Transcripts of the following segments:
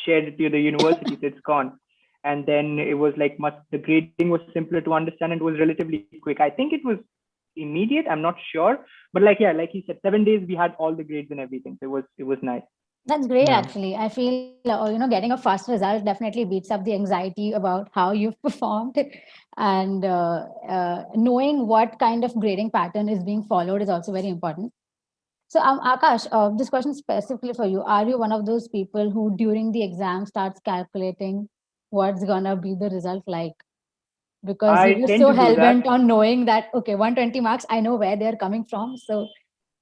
shared it to the university, so it's gone. And then it was like the grading was simpler to understand and it was relatively quick. I think it was immediate. I'm not sure, but like, yeah, like he said, 7 days we had all the grades and everything. So it was nice. That's great, Yeah. actually. I feel, getting a fast result definitely beats up the anxiety about how you've performed. And knowing what kind of grading pattern is being followed is also very important. So, Akash, this question specifically for you. Are you one of those people who during the exam starts calculating what's going to be the result like? Because I you're tend so to do hell-bent that. on knowing that, okay, 120 marks, I know where they're coming from. So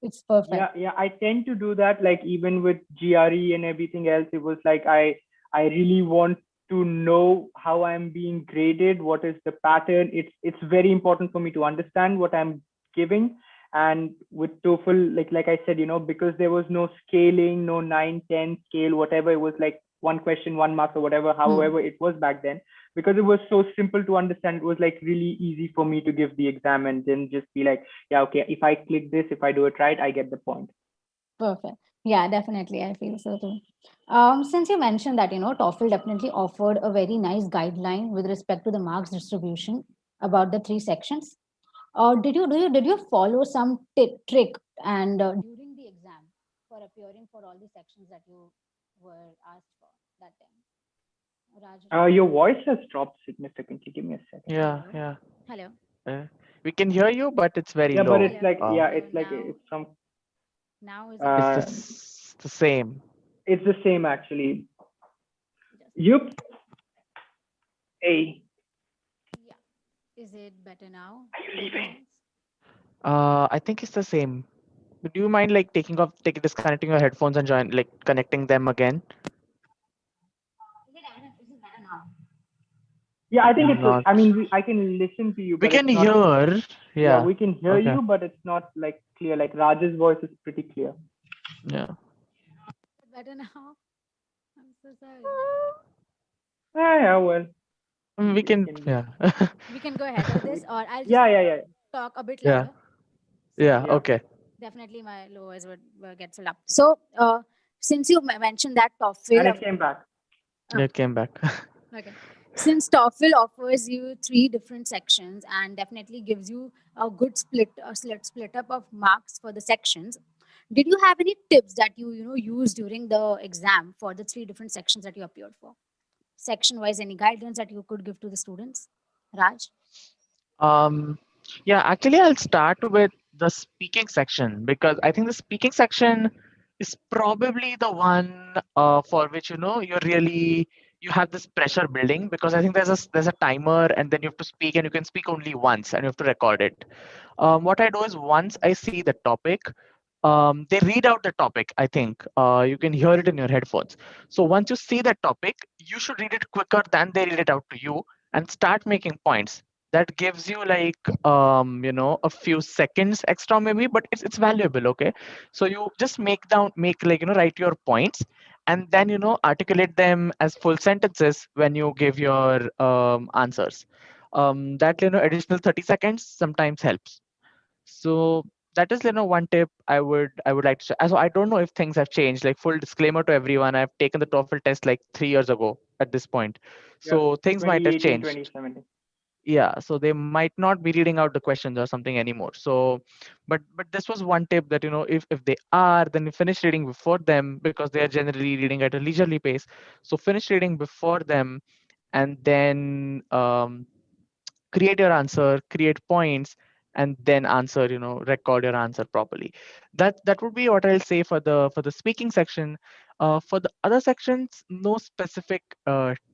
it's perfect. Yeah, I tend to do that. Like even with GRE and everything else, it was like I really want to know how I'm being graded, what is the pattern. It's very important for me to understand what I'm giving. And with TOEFL, like I said, because there was no scaling, no 9, 10 scale, whatever, it was like one question, 1 mark or whatever, however it was back then. Because it was so simple to understand, it was like really easy for me to give the exam and then just be like, yeah, okay, if I click this, if I do it right, I get the point. Perfect. Yeah, definitely. I feel so too. Since you mentioned that, TOEFL definitely offered a very nice guideline with respect to the marks distribution about the 3 sections. Did you follow some trick and during the exam for appearing for all the sections that you were asked for that time? Raj? Your voice has dropped significantly. Give me a second. Yeah. Hello. Yeah. Hello. We can hear you, but it's very Yeah, but low. it's Hello. like, yeah, So it's like now, it's from now is it It's uh, better? the same. it's the same actually. Just Yup. Hey, yeah. Is it better now? are you By any leaving? chance? I think it's the same. But do you mind like disconnecting your headphones and connecting them again? Is it better now? Yeah, I think I'm it's. not. I mean, I can listen to you, We but can it's not. hear. Yeah, Yeah. we can hear Okay. you, but it's not like clear. Like Raj's voice is pretty clear. Yeah. Is it better now? I'm so sorry. Yeah, well, We we can. can do. Yeah. We can go ahead with this, We, or I'll just yeah. talk a bit Yeah. louder. Yeah. So Yeah. Okay. definitely my lowers would get filled up. So since you mentioned that And TOEFL, it came back. Yeah. Came back. okay, since TOEFL offers you 3 different sections and definitely gives you a good split up of marks for the sections. Did you have any tips that you use during the exam for the 3 different sections that you appeared for? Section wise, any guidance that you could give to the students? Raj? Um, yeah, actually, I'll start with the speaking section because I think the speaking section is probably the one for which you have this pressure building because I think there's a timer and then you have to speak and you can speak only once and you have to record it. What I do is once I see the topic, they read out the topic. I think you can hear it in your headphones. So once you see that topic, you should read it quicker than they read it out to you and start making points. That gives you a few seconds extra maybe, but it's valuable. Okay, so you just write your points and then articulate them as full sentences when you give your answers. That additional 30 seconds sometimes helps. So that is one tip I would like to share. So I don't know if things have changed. Like full disclaimer to everyone, I've taken the TOEFL test like 3 years ago at this point, Yeah. so things might have 2018, changed. 2017. Yeah, so they might not be reading out the questions or something anymore. So but this was one tip that if they are, then you finish reading before them because they are generally reading at a leisurely pace. So finish reading before them and then create your answer, create points, and then answer, record your answer properly. That would be what I'll say for the speaking section. For the other sections, no specific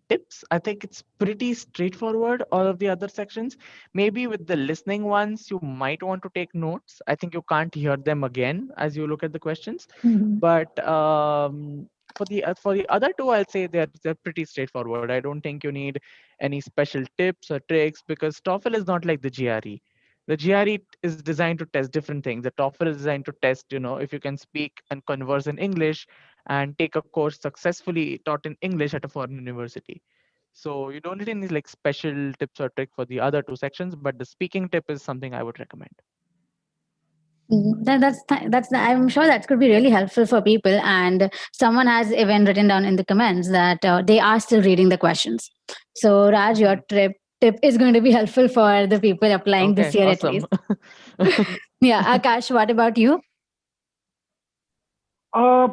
tips. I think it's pretty straightforward, all of the other sections. Maybe with the listening ones, you might want to take notes. I think you can't hear them again as you look at the questions. Mhm. But for the other two, I'll say they're pretty straightforward. I don't think you need any special tips or tricks because TOEFL is not like the GRE. The GRE is designed to test different things. The TOEFL is designed to test, if you can speak and converse in English and take a course successfully taught in English at a foreign university. So you don't need any like special tips or trick for the other two sections, but the speaking tip is something I would recommend. I'm sure that could be really helpful for people. And someone has even written down in the comments that they are still reading the questions. So Raj, your tip is going to be helpful for the people applying this Okay, year at awesome. least. Yeah, Akash, what about you? Uh,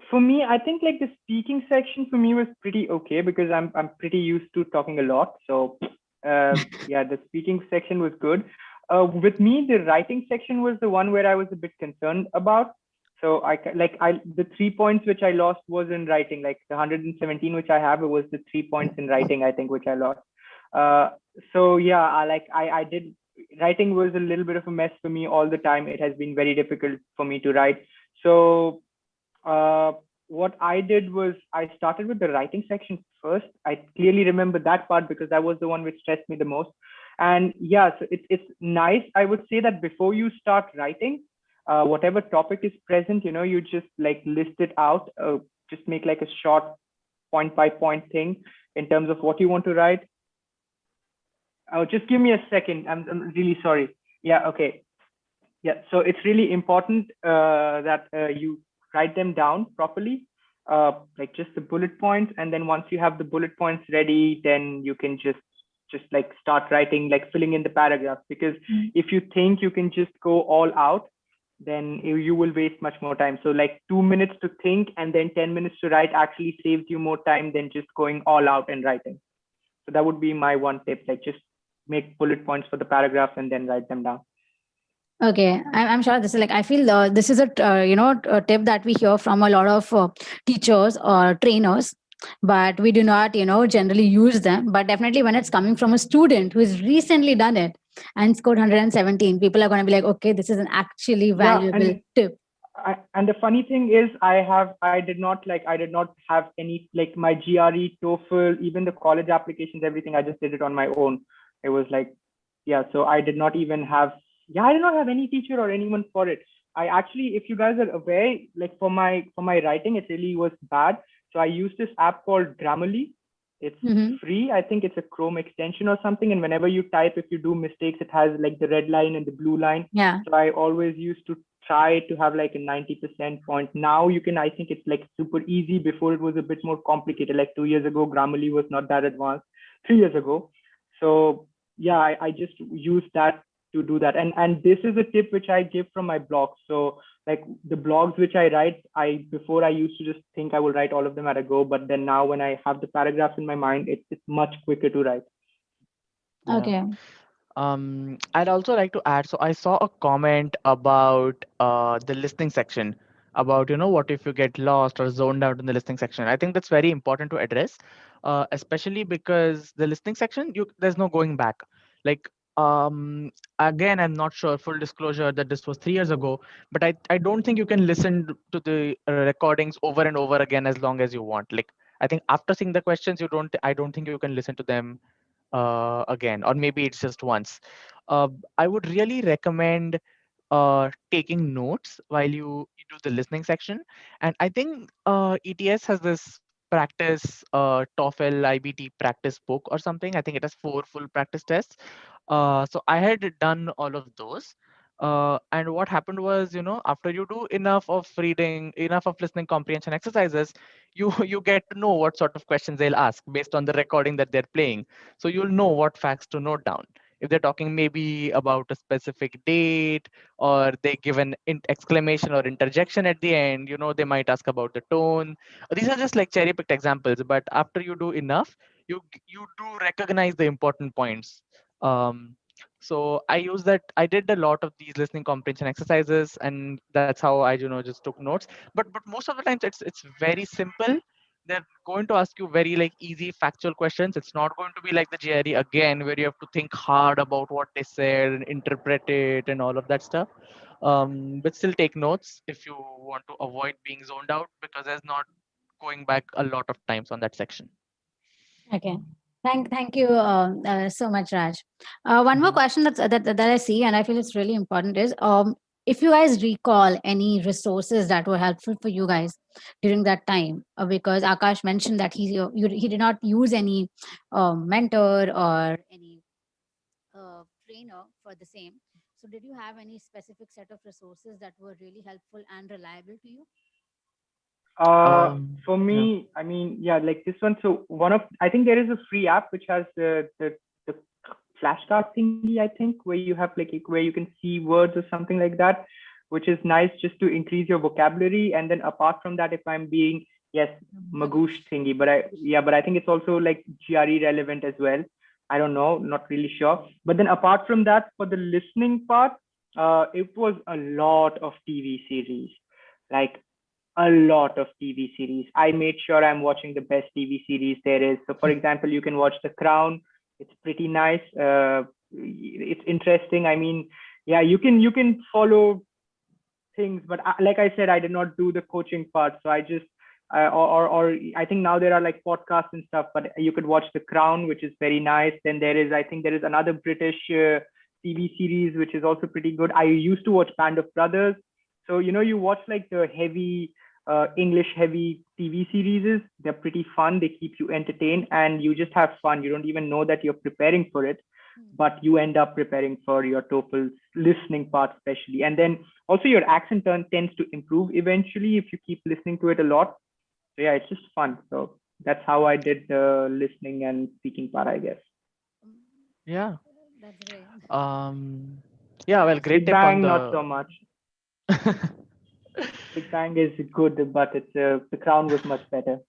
for me, I think like the speaking section for me was pretty okay because I'm pretty used to talking a lot. So yeah, the speaking section was good. With me, the writing section was the one where I was a bit concerned about. So I the 3 points which I lost was in writing, like the 117 which I have, it was the 3 points in writing, I think, which I lost. Uh, so yeah, I did writing was a little bit of a mess for me all the time. It has been very difficult for me to write. So uh, what I did was I started with the writing section first. I clearly remember that part because that was the one which stressed me the most. And yeah, so it's nice. I would say that before you start writing, whatever topic is present, you just like list it out. Just make like a short point by point thing in terms of what you want to write. Just give me a second. I'm really sorry. Yeah, okay. Yeah, so it's really important that you write them down properly, like just the bullet points, and then once you have the bullet points ready, then you can just like start writing, like filling in the paragraphs. Because if you think you can just go all out, then you will waste much more time. So like 2 minutes to think and then 10 minutes to write actually saves you more time than just going all out and writing. So that would be my one tip, like just make bullet points for the paragraphs and then write them down. Okay, I'm sure this is like I feel this is a tip that we hear from a lot of teachers or trainers, but we do not generally use them. But definitely when it's coming from a student who has recently done it and scored 117, people are going to be like, okay, this is an actually Yeah, valuable tip. and the funny thing is I did not have any like my GRE, TOEFL, even the college applications, everything. I just did it on my own. It was like, yeah, so I did not even have, yeah, I did not have any teacher or anyone for it. I actually, if you guys are aware, like for my writing, it really was bad. So I used this app called Grammarly. It's Mm-hmm. free. I think it's a Chrome extension or something. And whenever you type, if you do mistakes, it has like the red line and the blue line. Yeah. So I always used to try to have like a 90% point. Now you can, I think it's like super easy. Before it was a bit more complicated. Like 2 years ago, Grammarly was not that advanced. 3 years ago. So yeah, I just use that to do that. And this is a tip which I give from my blog. So like the blogs which I write, I before I used to just think I will write all of them at a go, but then now when I have the paragraphs in my mind, it's much quicker to write. Yeah. Okay. I'd also like to add. So I saw a comment about the listening section about what if you get lost or zoned out in the listening section. I think that's very important to address, especially because the listening section there's no going back. Like again, I'm not sure. Full disclosure that this was 3 years ago, but I don't think you can listen to the recordings over and over again as long as you want. Like I think after seeing the questions, I don't think you can listen to them again, or maybe it's just once. uh, I would really recommend taking notes while you do the listening section. And I think ETS has this practice TOEFL IBT practice book or something. I think it has 4 full practice tests. So I had done all of those. And what happened was, after you do enough of reading, enough of listening comprehension exercises, you get to know what sort of questions they'll ask based on the recording that they're playing. So you'll know what facts to note down. If they're talking maybe about a specific date, or they give an exclamation or interjection at the end, they might ask about the tone. These are just like cherry picked examples, but after you do enough, you do recognize the important points. So I did a lot of these listening comprehension exercises, and that's how I just took notes. But most of the times it's very simple. They're going to ask you very like easy factual questions. It's not going to be like the GRE again, where you have to think hard about what they said and interpret it and all of that stuff. But still take notes if you want to avoid being zoned out, because there's not going back a lot of times on that section. Okay. Thank you so much, Raj. One more Mhm. question that I see, and I feel it's really important is if you guys recall any resources that were helpful for you guys during that time, because Akash mentioned that he did not use any mentor or any trainer for the same. So did you have any specific set of resources that were really helpful and reliable to you? For Yeah. me, I mean, yeah, like this one. So I think there is a free app which has the flashcard thingy, I think, where you have like where you can see words or something like that, which is nice just to increase your vocabulary. And then apart from that, if I'm being, yes, magoosh thingy, but I think it's also like GRE relevant as well. I don't know, not really sure. But then apart from that, for the listening part, it was a lot of TV series, like a lot of TV series. I made sure I'm watching the best TV series there is. So, for example, you can watch The Crown. It's pretty nice. It's interesting. I mean, yeah, you can follow things, but like I said, I did not do the coaching part. So I just or I think now there are like podcasts and stuff. But you could watch The Crown, which is very nice. Then I think there is another British TV series which is also pretty good. I used to watch Band of Brothers. So you watch like the heavy English heavy TV series. They're pretty fun. They keep you entertained, and you just have fun. You don't even know that you're preparing for it, but you end up preparing for your TOEFL listening part especially. And then also your accent tends to improve eventually if you keep listening to it a lot. So yeah, it's just fun. So that's how I did the listening and speaking part, I guess. Yeah. That's great. Yeah, well, Raj? great Big tip on Bang, not the so much. Big Bang is good, but The Crown was much better.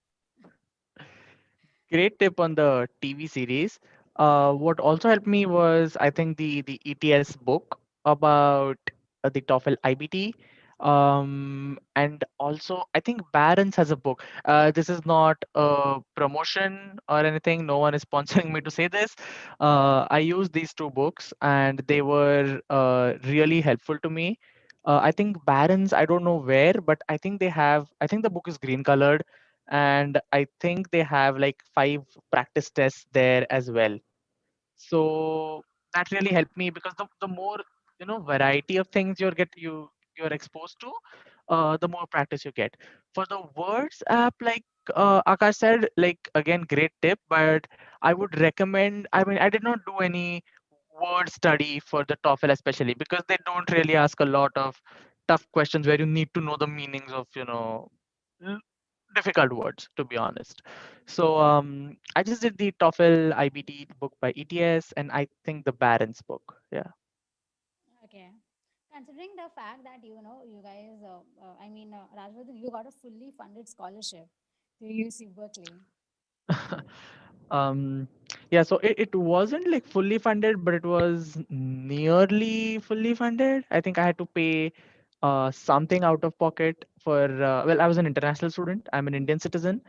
great tip on the TV series. What also helped me was, I think, the ETS book about the TOEFL IBT. And also, I think Barron's has a book. This is not a promotion or anything. No one is sponsoring me to say this. I used these two books, and they were really helpful to me. I think Barron's, I don't know where, but I think they have. I think the book is green colored, and I think they have like 5 practice tests there as well. So that really helped me, because the more variety of things you're exposed to, the more practice you get. For the words app, like Akash said, like, again, great tip, but I would recommend, I mean, I did not do any word study for the TOEFL, especially because they don't really ask a lot of tough questions where you need to know the meanings of l- difficult words, to be honest. So I just did the TOEFL IBT book by ETS, and I think the Barron's book. Yeah. Okay. Considering the fact that you guys, I mean, Rajvardhan, you got a fully funded scholarship to UC Berkeley. um, yeah, so it wasn't like fully funded, but it was nearly fully funded. I think I had to pay something out of pocket for, well, I was an international student. I'm an Indian citizen,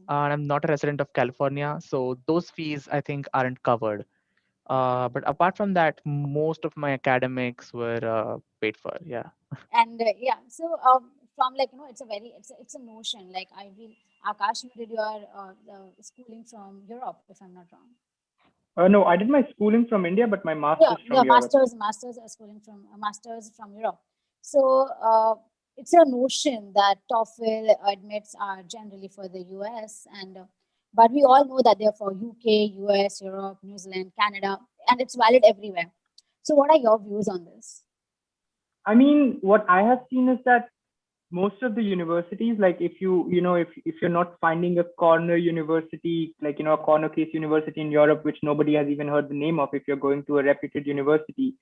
and I'm not a resident of California. So those fees, I think, aren't covered. But apart from that, most of my academics were paid for. Yeah. And yeah, so from like it's a notion. Like I will, Akash, you did your schooling from Europe, if I'm not wrong. No, I did my schooling from India, but my Yeah, master's yeah, from Europe. masters are schooling from masters from Europe. So it's a notion that TOEFL admits are generally for the US, and but we all know that they're for UK, US, Europe, New Zealand, Canada, and it's valid everywhere. So what are your views on this? I mean, what I have seen is that most of the universities, like if if you're not finding a corner university, like a corner case university in Europe which nobody has even heard the name of, if you're going to a reputed university,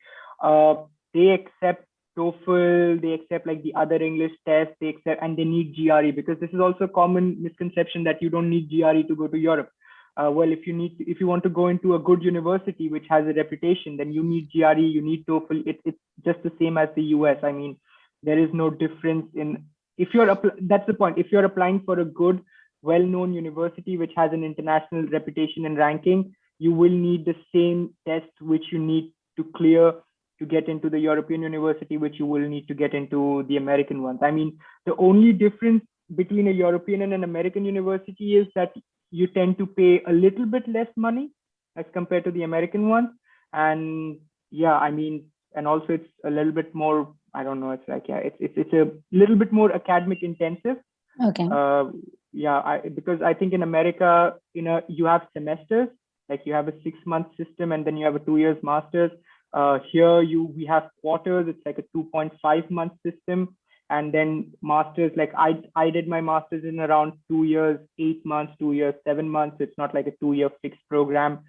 uh they accept TOEFL, they accept like the other English tests, they accept, and they need GRE, because this is also a common misconception that you don't need GRE to go to Europe. Well, if you want to go into a good university which has a reputation, then you need GRE, you need TOEFL. It's just the same as the US. I mean, there is no difference in, if you're that's the point, if you're applying for a good well-known university which has an international reputation and ranking, you will need the same test which you need to clear to get into the European university, which you will need to get into the American ones. I mean, the only difference between a European and an American university is that you tend to pay a little bit less money as compared to the American ones. And yeah, I mean, and also it's a little bit more, I don't know, it's like, yeah, it's a little bit more academic intensive. Okay. Yeah, because I think in America, you have semesters, like you have a 6-month system, and then you have a 2 years master's. Here we have quarters. It's like a 2.5 month system. And then masters, like I did my masters in around 2 years, 8 months, 2 years, 7 months. It's not like a 2 year fixed program.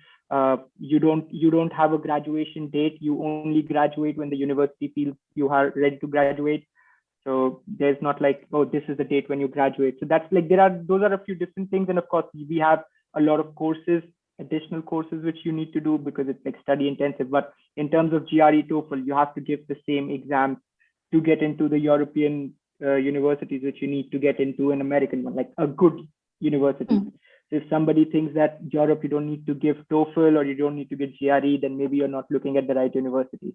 You don't have a graduation date. You only graduate when the university feels you are ready to graduate. So there's not like, oh, this is the date when you graduate. So that's like, those are a few different things. And of course, we have a lot of courses, additional courses, which you need to do because it's like study intensive. But in terms of GRE TOEFL, you have to give the same exams to get into the European universities, which you need to get into an American one, like a good university. So if somebody thinks that Europe, you don't need to give TOEFL or you don't need to get GRE, then maybe you're not looking at the right university.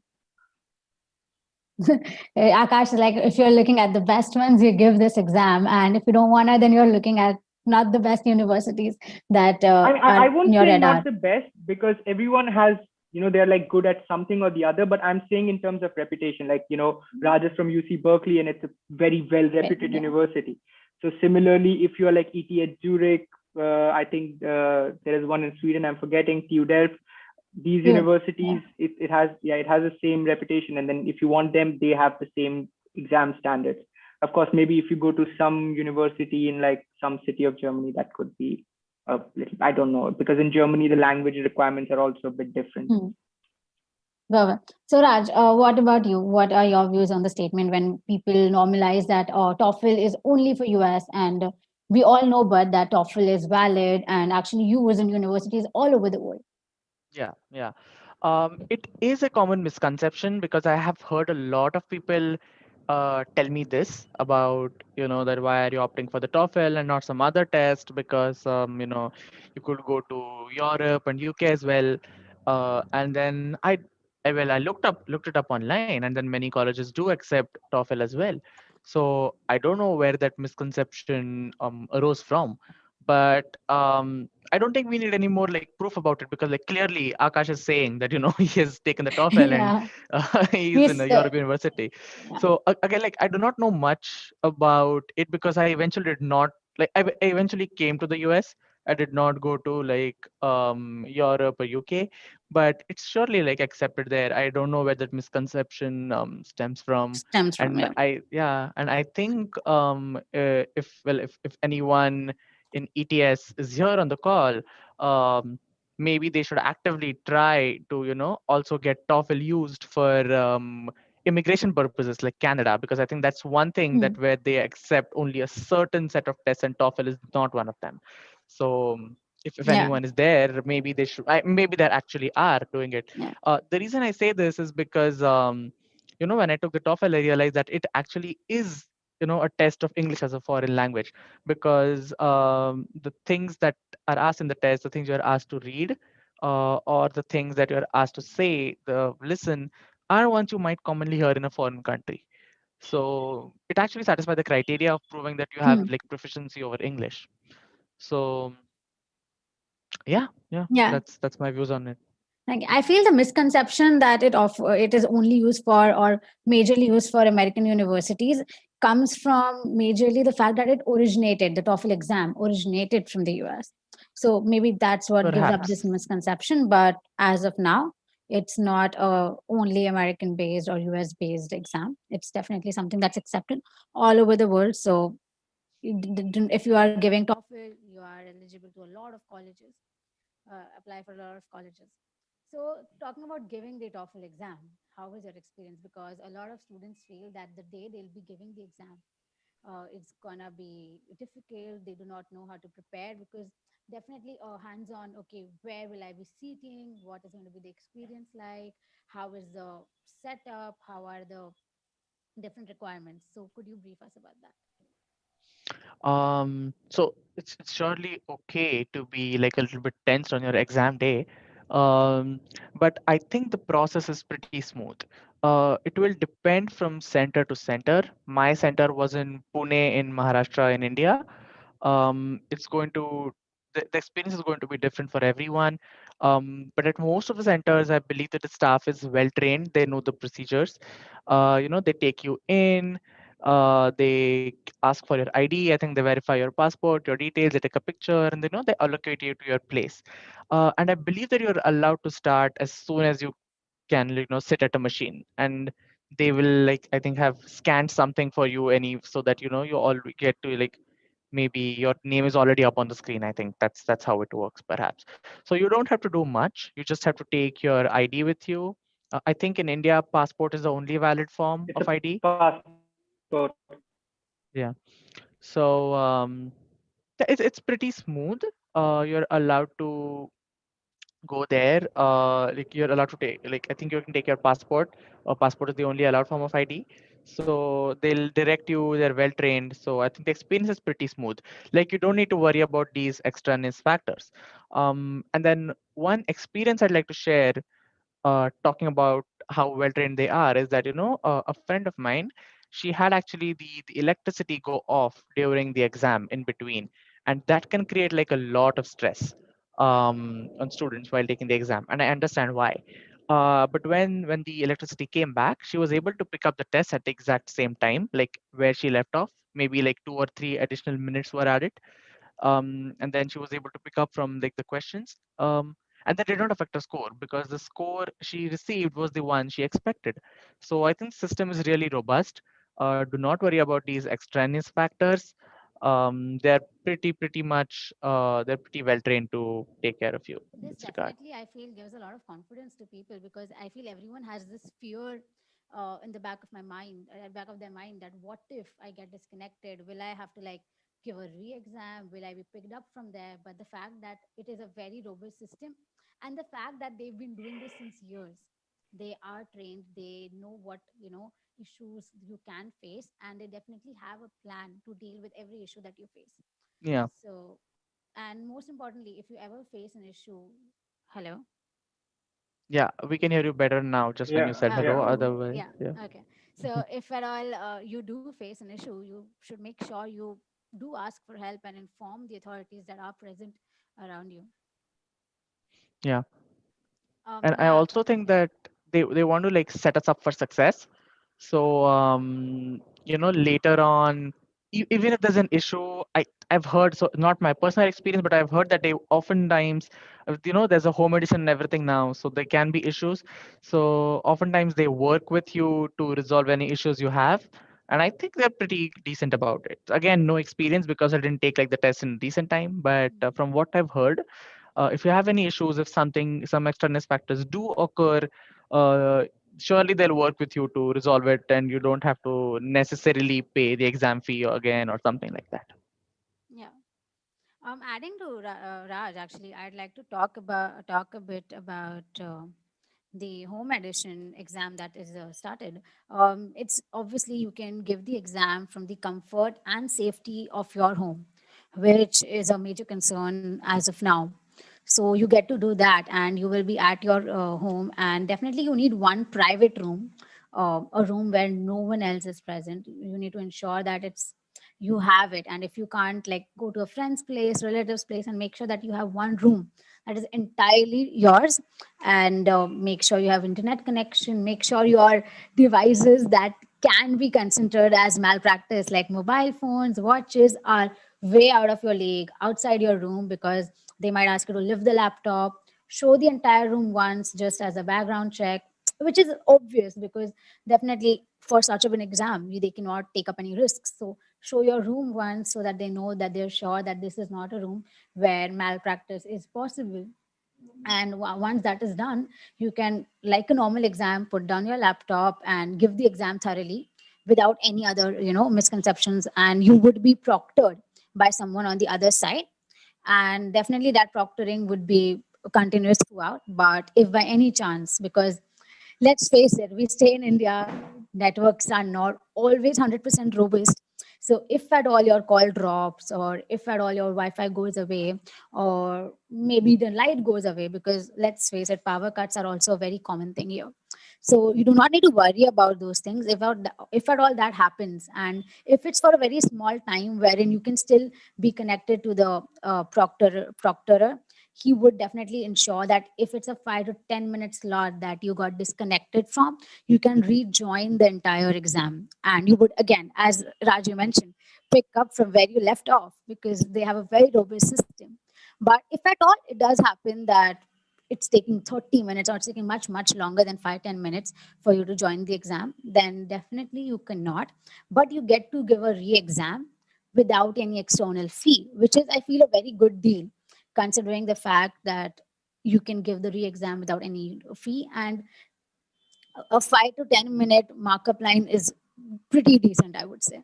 Akash is like, if you're looking at the best ones, you give this exam, and if you don't want to, then you're looking at not the best universities that I won't your say radar. not the best, because everyone has, they're like good at something or the other, but I'm saying in terms of reputation, like, Raj is from UC Berkeley and it's a very well reputed university. So similarly, if you're like ETH Zurich, I think there is one in Sweden, I'm forgetting, TU Delft, these universities, it has the same reputation. And then if you want them, they have the same exam standards. Of course, maybe if you go to some university in like some city of Germany, that could be a little, I don't know, because in Germany, the language requirements are also a bit different. So Raj, what about you? What are your views on the statement when people normalize that TOEFL is only for US, and we all know but that TOEFL is valid and actually used in universities all over the world? Yeah. It is a common misconception because I have heard a lot of people tell me this about, that why are you opting for the TOEFL and not some other test, because you could go to Europe and UK as well. And then I looked it up online, and then many colleges do accept TOEFL as well. So I don't know where that misconception arose from, but I don't think we need any more like proof about it, because like clearly Akash is saying that he has taken the TOEFL and he's in a European university. So again, like I do not know much about it because I eventually did not I eventually came to the US. I did not go to like Europe or UK, but it's surely like accepted there. I don't know where that misconception stems from. And I think if anyone in ETS is here on the call, maybe they should actively try to also get TOEFL used for immigration purposes like Canada, because I think that's one thing that where they accept only a certain set of tests and TOEFL is not one of them. So if anyone is there, maybe they should, maybe they actually are doing it. The reason I say this is because when I took the TOEFL, I realized that it actually is a test of English as a foreign language, because the things that are asked in the test, the things you're asked to read, or the things that you're asked to say, the listen, are ones you might commonly hear in a foreign country. So it actually satisfies the criteria of proving that you have like proficiency over English. So yeah, that's my views on it. Like, I feel the misconception that it is only used for or majorly used for American universities comes from majorly the fact that the TOEFL exam originated from the US. So maybe that's what gives up this misconception. But as of now, it's not a only American based or US based exam. It's definitely something that's accepted all over the world. So if you are giving TOEFL, you are eligible to a lot of colleges, apply for a lot of colleges. So talking about giving the TOEFL exam, how was your experience? Because a lot of students feel that the day they'll be giving the exam, it's gonna be difficult. They do not know how to prepare, because definitely hands-on, okay, where will I be sitting? What is going to be the experience like? How is the setup? How are the different requirements? So could you brief us about that? So it's surely okay to be like a little bit tensed on your exam day, but I think the process is pretty smooth. It will depend from center to center. My center was in Pune in Maharashtra in India. It's going to the experience is going to be different for everyone. But at most of the centers, I believe that the staff is well trained. They know the procedures. They take you in. They ask for your ID. I think they verify your passport, your details. They take a picture, and they allocate you to your place. And I believe that you're allowed to start as soon as you can sit at a machine, and they will like I think have scanned something for you any so that you all get to like maybe your name is already up on the screen. I think that's how it works perhaps. So you don't have to do much. You just have to take your ID with you. I think in India passport is the only valid form It's of a ID. passport. Yeah. So it's pretty smooth. You're allowed to go there. Like you're allowed to take, like I think you can take your passport. Passport is the only allowed form of ID. So they'll direct you. They're well trained. So I think the experience is pretty smooth. Like you don't need to worry about these extraneous factors. And then one experience I'd like to share, talking about how well trained they are, is that a friend of mine, she had actually the electricity go off during the exam in between, and that can create like a lot of stress on students while taking the exam, and I understand why. But when the electricity came back, she was able to pick up the test at the exact same time, like where she left off. Maybe like 2 or 3 additional minutes were added, and then she was able to pick up from like the questions, and that did not affect her score because the score she received was the one she expected. So I think the system is really robust. Do not worry about these extraneous factors. They're pretty much they're pretty well trained to take care of you in This this regard. definitely, I feel, gives a lot of confidence to people, because I feel everyone has this fear in the back of my mind, back of their mind, that what if I get disconnected? Will I have to like give a re-exam? Will I be picked up from there? But the fact that it is a very robust system, and the fact that they've been doing this since years, they are trained, they know what issues you can face, and they definitely have a plan to deal with every issue that you face. Yeah, So, and most importantly, if you ever face an issue, hello. yeah, we can hear you better now just when you Yeah, said Okay. hello. yeah. Otherwise, Yeah. yeah. Okay. So if at all you do face an issue, you should make sure you do ask for help and inform the authorities that are present around you. Yeah. And I Yeah. also think that they want to like set us up for success. So later on, even if there's an issue, I've heard, so not my personal experience, but I've heard that they oftentimes, there's a home edition and everything now, so there can be issues. So oftentimes they work with you to resolve any issues you have, and I think they're pretty decent about it. Again, no experience because I didn't take like the test in decent time, but from what I've heard, if you have any issues, if some external factors do occur, uh, surely they'll work with you to resolve it, and you don't have to necessarily pay the exam fee again or something like that. Yeah. Adding to Raj, actually, I'd like to talk a bit about the home edition exam that is started. It's obviously you can give the exam from the comfort and safety of your home, which is a major concern as of now. So you get to do that, and you will be at your home, and definitely you need one private room, a room where no one else is present. You need to ensure that it's you have it, and if you can't, like, go to a friend's place, relative's place, and make sure that you have one room that is entirely yours, and make sure you have internet connection, make sure your devices that can be considered as malpractice, like mobile phones, watches, are way out of your league, outside your room, because they might ask you to lift the laptop, show the entire room once just as a background check, which is obvious because definitely for such of an exam they cannot take up any risks. So show your room once so that they know that they're sure that this is not a room where malpractice is possible. And once that is done, you can, like a normal exam, put down your laptop and give the exam thoroughly without any other misconceptions, and you would be proctored by someone on the other side. And definitely that proctoring would be continuous throughout. But if by any chance, because let's face it, we stay in India, networks are not always 100% robust. So if at all your call drops, or if at all your Wi-Fi goes away, or maybe the light goes away, because let's face it, power cuts are also a very common thing here. So you do not need to worry about those things. If at all that happens, and if it's for a very small time wherein you can still be connected to the proctorer, he would definitely ensure that if it's a 5 to 10 minute slot that you got disconnected from, you can rejoin the entire exam, and you would, again, as Raju mentioned, pick up from where you left off, because they have a very robust system. But if at all it does happen that it's taking 30 minutes or it's taking much, much longer than 5-10 minutes for you to join the exam, then definitely you cannot. But you get to give a re-exam without any external fee, which is, I feel, a very good deal, considering the fact that you can give the re-exam without any fee, and a 5 to 10 minute markup line is pretty decent, I would say.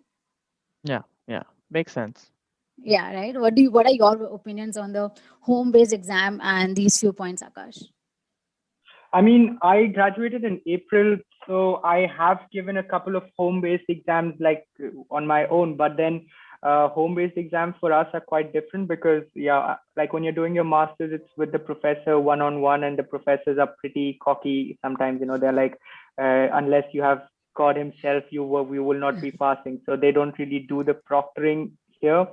Yeah, makes sense. Yeah, right. What are your opinions on the home-based exam and these few points, Akash? I mean, I graduated in April, so I have given a couple of home-based exams like on my own, but then home-based exams for us are quite different because, yeah, like when you're doing your master's, it's with the professor one-on-one, and the professors are pretty cocky sometimes. They're like, unless you have God himself, we will not be passing. So they don't really do the proctoring here.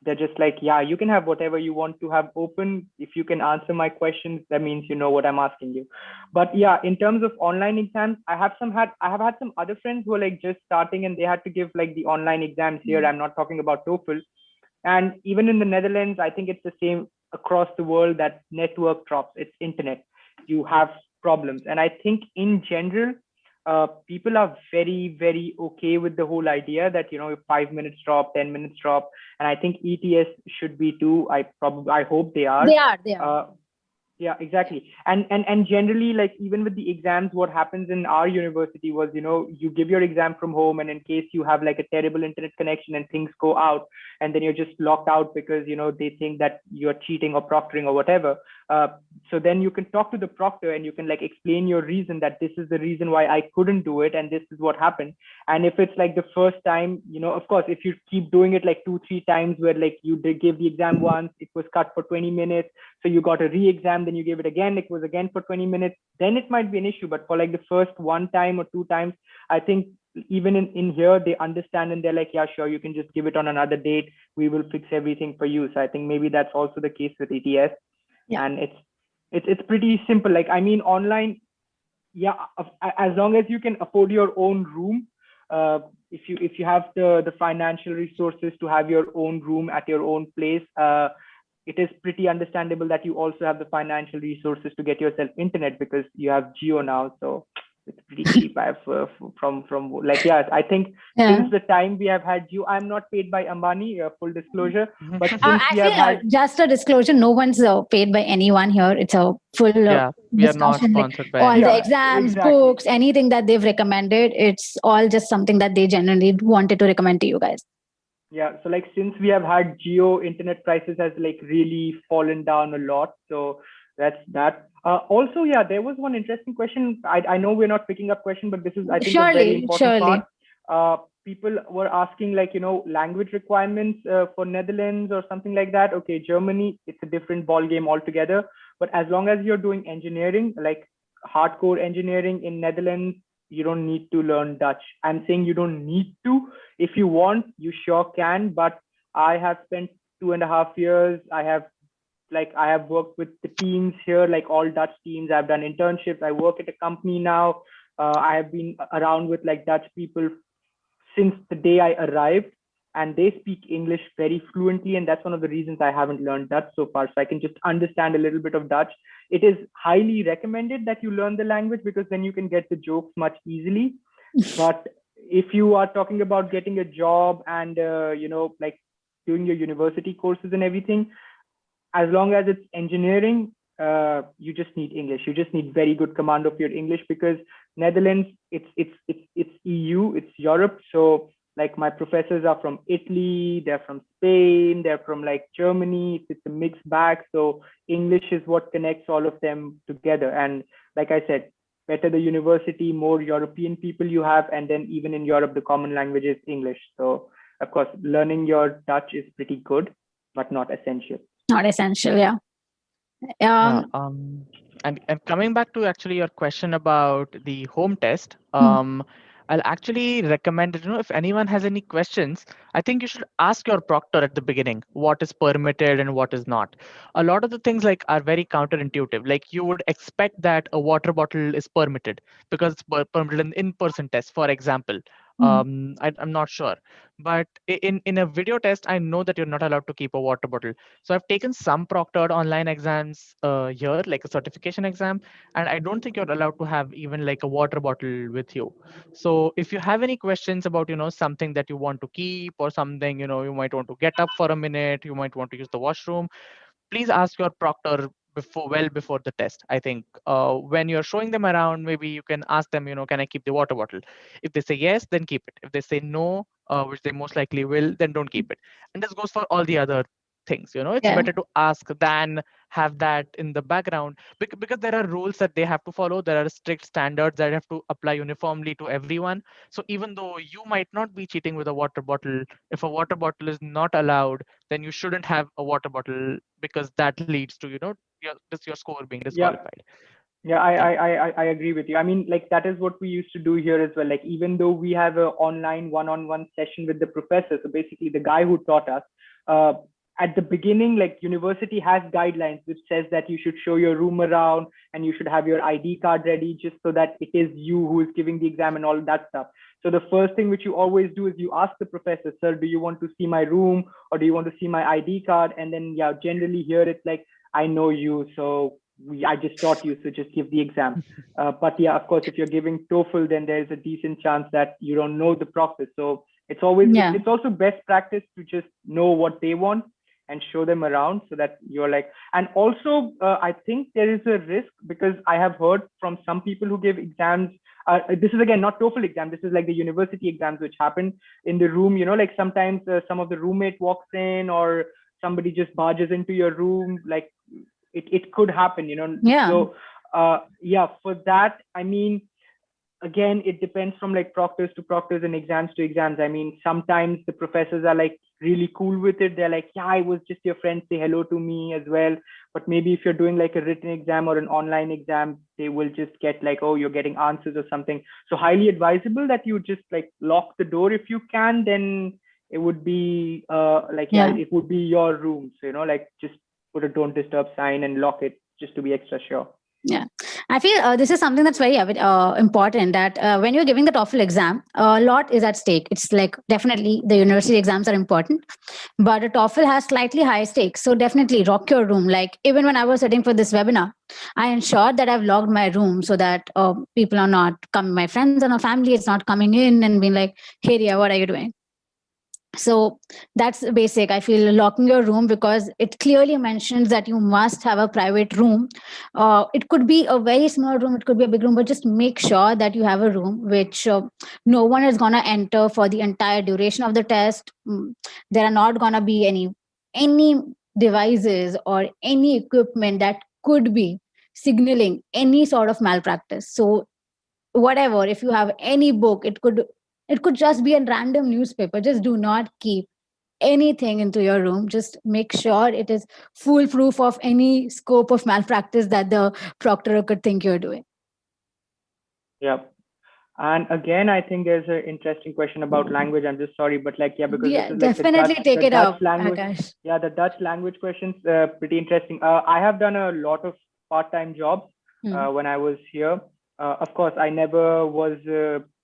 They're just like, yeah, you can have whatever you want to have open. If you can answer my questions, that means you know what I'm asking you. But yeah, in terms of online exams, I have had some other friends who are like just starting and they had to give like the online exams here. I'm not talking about TOEFL. And even in the Netherlands, I think it's the same across the world, that network drops, it's internet. You have problems. And I think in general, people are very, very okay with the whole idea that, if 5 minutes drop, 10 minutes drop. And I think ETS should be too. I hope they are. They are. Yeah, exactly. And generally, like even with the exams, what happens in our university was, you give your exam from home, and in case you have like a terrible internet connection and things go out, and then you're just locked out because they think that you're cheating or proctoring or whatever. So then you can talk to the proctor and you can like explain your reason, that this is the reason why I couldn't do it and this is what happened. And if it's like the first time, of course, if you keep doing it like 2-3 times where like you did give the exam once, it was cut for 20 minutes, so you got a re-exam, then you gave it again, it was again for 20 minutes, then it might be an issue. But for like the first 1 time or 2 times, I think even in here, they understand and they're like, yeah, sure, you can just give it on another date, we will fix everything for you. So I think maybe that's also the case with ETS. Yeah. And it's pretty simple. Like, I mean, online, yeah, as long as you can afford your own room, if you have the financial resources to have your own room at your own place, it is pretty understandable that you also have the financial resources to get yourself internet, because you have JIO now. So it's pretty cheap. I have from like, yeah, I think since the time we have had JIO, I'm not paid by Ambani, full disclosure, but since we have had, just a disclosure, no one's paid by anyone here. It's a full we are not discussion, sponsored by all anyone. the exams, exactly. books, anything that they've recommended, it's all just something that they genuinely wanted to recommend to you guys. Yeah, so like since we have had JIO, internet prices has like really fallen down a lot. So that's that. Also, yeah, there was one interesting question. I know we're not picking up question, but this is, I think, a very important part. People were asking like, language requirements for Netherlands or something like that. Okay, Germany, it's a different ball game altogether. But as long as you're doing engineering, like hardcore engineering in Netherlands, you don't need to learn Dutch. I'm saying you don't need to. If you want, you sure can. But I have spent 2.5 years. I have worked with the teams here, like all Dutch teams. I've done internships. I work at a company now. I have been around with like Dutch people since the day I arrived, and they speak English very fluently. And that's one of the reasons I haven't learned Dutch so far. So I can just understand a little bit of Dutch. It is highly recommended that you learn the language, because then you can get the jokes much easily. But if you are talking about getting a job and, like doing your university courses and everything, as long as it's engineering, you just need English. You just need very good command of your English, because Netherlands, it's EU, it's Europe. So like my professors are from Italy, they're from Spain, they're from like Germany. It's a mixed bag. So English is what connects all of them together. And like I said, better the university, more European people you have, and then even in Europe, the common language is English. So of course, learning your Dutch is pretty good, but not essential. Not essential, yeah. And coming back to actually your question about the home test, I'll actually recommend it. If anyone has any questions, I think you should ask your proctor at the beginning what is permitted and what is not. A lot of the things like are very counterintuitive. Like you would expect that a water bottle is permitted because it's permitted in in-person test, for example. I'm not sure, but in a video test, I know that you're not allowed to keep a water bottle. So I've taken some proctored online exams here, like a certification exam, and I don't think you're allowed to have even like a water bottle with you. So if you have any questions about something that you want to keep, or something you might want to get up for a minute, you might want to use the washroom, please ask your proctor well before the test. I think when you're showing them around, maybe you can ask them, can I keep the water bottle? If they say yes, then keep it. If they say no, which they most likely will, then don't keep it. And this goes for all the other things. It's Yeah. better to ask than have that in the background, because there are rules that they have to follow. There are strict standards that have to apply uniformly to everyone. So even though you might not be cheating with a water bottle, if a water bottle is not allowed, then you shouldn't have a water bottle, because that leads to your score being Yeah. disqualified. Yeah, Yeah. I agree with you. I mean, like that is what we used to do here as well. Like even though we have a online one-on-one session with the professor, so basically the guy who taught us, uh, at the beginning, like university has guidelines which says that you should show your room around and you should have your ID card ready, just so that it is you who is giving the exam and all that stuff. So the first thing which you always do is you ask the professor, sir, do you want to see my room or do you want to see my ID card? And then yeah, generally here it's like, I know you, so I just taught you, so just give the exam. But yeah, of course, if you're giving TOEFL, then there's a decent chance that you don't know the process. So it's always Yeah. it's also best practice to just know what they want and show them around, so that you're like. And also, I think there is a risk, because I have heard from some people who give exams. This is again not TOEFL exam. This is like the university exams which happen in the room. Like sometimes some of the roommate walks in, or somebody just barges into your room, like it could happen. Yeah. So yeah, for that, I mean, again, it depends from like proctors to proctors and exams to exams. I mean, sometimes the professors are like really cool with it. They're like, yeah, I was just your friend, say hello to me as well. But maybe if you're doing like a written exam or an online exam, they will just get like, oh, you're getting answers or something. So highly advisable that you just like lock the door if you can. Then it would be like, yeah, Yeah. it would be your room. So like just put a don't disturb sign and lock it, just to be extra sure. Yeah, I feel this is something that's very important, that when you're giving the TOEFL exam, a lot is at stake. It's like definitely the university exams are important, but a TOEFL has slightly higher stakes. So definitely rock your room. Like even when I was sitting for this webinar, I ensured that I've logged my room so that people are not coming, my friends and my family, it's not coming in and being like, hey, Ria, what are you doing? So that's basic. I feel locking your room, because it clearly mentions that you must have a private room. It could be a very small room, it could be a big room, but just make sure that you have a room which no one is going to enter for the entire duration of the test. There are not going to be any devices or any equipment that could be signaling any sort of malpractice. So whatever, if you have any book, it could just be a random newspaper, just do not keep anything into your room. Just make sure it is foolproof of any scope of malpractice that the proctor could think you're doing. Yeah. And again, I think there's an interesting question about language. I'm just sorry, but like, yeah, because this is like Definitely take the it Dutch up, language. Akash. Yeah, the Dutch language questions, pretty interesting. I have done a lot of part-time jobs when I was here. Of course, I never was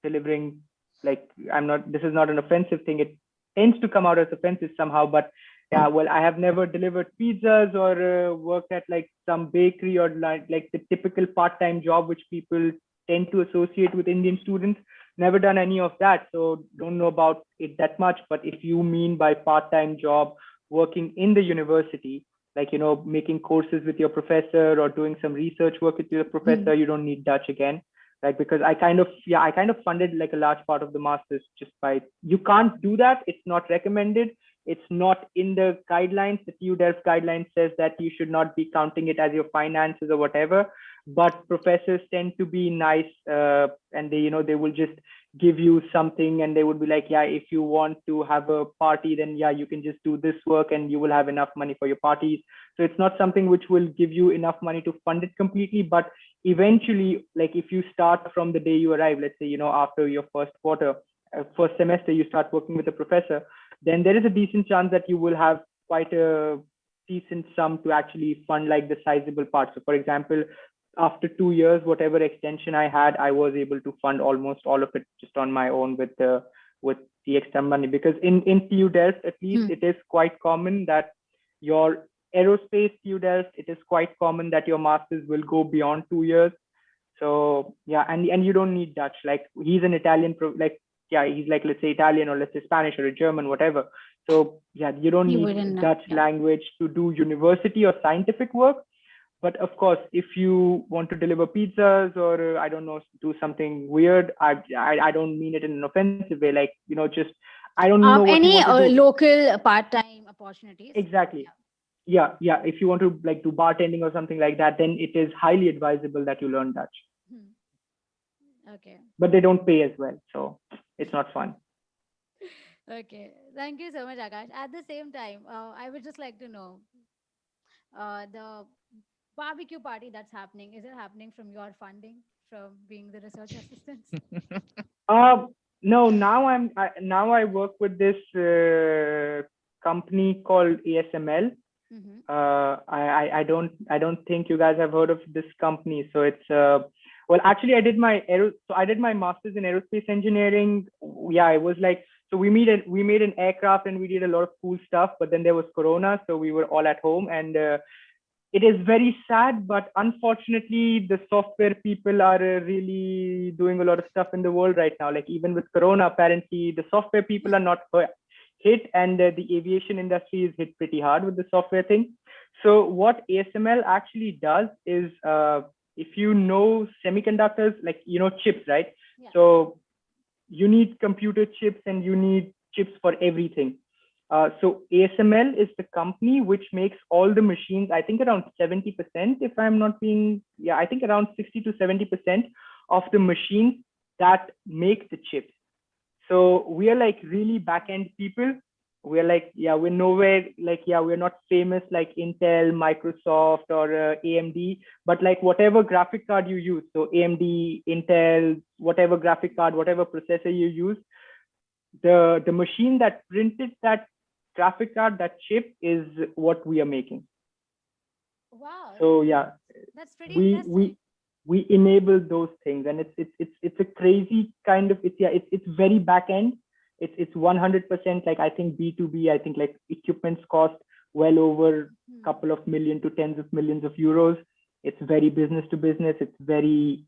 delivering, like, this is not an offensive thing. It tends to come out as offensive somehow, but yeah, well, I have never delivered pizzas or worked at like some bakery, or like the typical part-time job which people tend to associate with Indian students. Never done any of that, so don't know about it that much. But if you mean by part-time job, working in the university, like making courses with your professor or doing some research work with your professor, you don't need Dutch again. Like, because I kind of funded like a large part of the masters just by, you can't do that. It's not recommended. It's not in the guidelines. The TU Delft guidelines says that you should not be counting it as your finances or whatever. But professors tend to be nice, and they will just give you something, and they would be like, yeah, if you want to have a party, then yeah, you can just do this work and you will have enough money for your parties. So it's not something which will give you enough money to fund it completely. But eventually, like if you start from the day you arrive, let's say after your first semester, you start working with a professor, then there is a decent chance that you will have quite a decent sum to actually fund like the sizable part. So for example, after 2 years, whatever extension I had, I was able to fund almost all of it just on my own with the extra money. Because in TU Delft, at least, it is quite common that your aerospace TU Delft, it is quite common that your masters will go beyond 2 years. So yeah, and you don't need Dutch. Like he's an Italian, like yeah, he's like, let's say Italian or let's say Spanish or a German, whatever. So yeah, you don't need Dutch language to do university or scientific work. But of course, if you want to deliver pizzas or I don't know, do something weird, I don't mean it in an offensive way. Like, just I don't know what you any want to do. local part-time opportunities. Exactly. Yeah. If you want to like do bartending or something like that, then it is highly advisable that you learn Dutch. Okay. But they don't pay as well, so it's not fun. Okay. Thank you so much, Akash. At the same time, I would just like to know the barbecue party that's happening. Is it happening from your funding, from being the research assistants? No. Now I work with this company called ASML. I don't think you guys have heard of this company. So it's well, actually, I did my master's in aerospace engineering. Yeah, it was like, so we made an aircraft and we did a lot of cool stuff. But then there was Corona, so we were all at home, and it is very sad, but unfortunately, the software people are really doing a lot of stuff in the world right now. Like even with Corona, apparently the software people are not hit, and the aviation industry is hit pretty hard with the software thing. So what ASML actually does is, if you know semiconductors, like chips, right? Yeah. So you need computer chips and you need chips for everything. So ASML is the company which makes all the machines, I think around 70%, if I'm not being, yeah, I think around 60 to 70% of the machines that make the chips. So we are like really back-end people. We're like, yeah, we're nowhere, like, yeah, we're not famous like Intel, Microsoft, or AMD, but like whatever graphic card you use, so AMD, Intel, whatever graphic card, whatever processor you use, the machine that printed that graphic card, that chip, is what we are making. Wow. So yeah, that's pretty interesting. We enable those things, and it's a crazy kind of, it's very back end. It's 100%, like, I think B2B, I think like equipments cost well over a couple of million to tens of millions of euros. It's very business to business. It's very,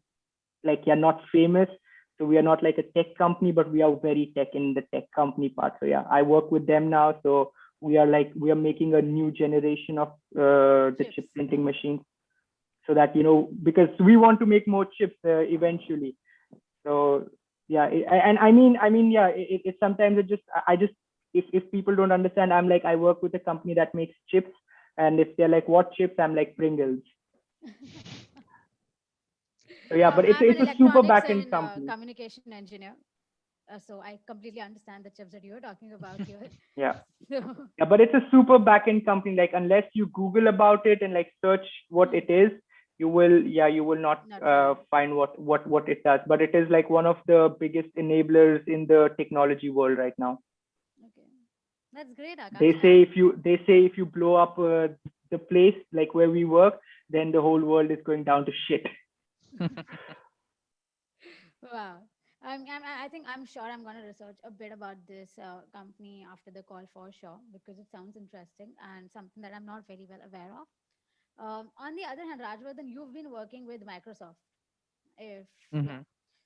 like, you're not famous. So we are not like a tech company, but we are very tech in the tech company part. So yeah, I work with them now. So we are making a new generation of the chip printing machines, so that, because we want to make more chips eventually. So yeah, and I mean, yeah, it sometimes I just, if people don't understand, I'm like, I work with a company that makes chips, and if they're like, what chips, I'm like, Pringles. So yeah, but it's a super back-end company. Communication engineer. So I completely understand the chips that you're talking about here. Yeah. Yeah, but it's a super back-end company. Like, unless you Google about it and like search what it is, you will not find what it does. But it is like one of the biggest enablers in the technology world right now. Okay, that's great, Akash. They say if you blow up the place like where we work, then the whole world is going down to shit. Wow. I'm sure I'm going to research a bit about this company after the call, for sure, because it sounds interesting and something that I'm not very well aware of. On the other hand, Rajvardhan, you've been working with Microsoft.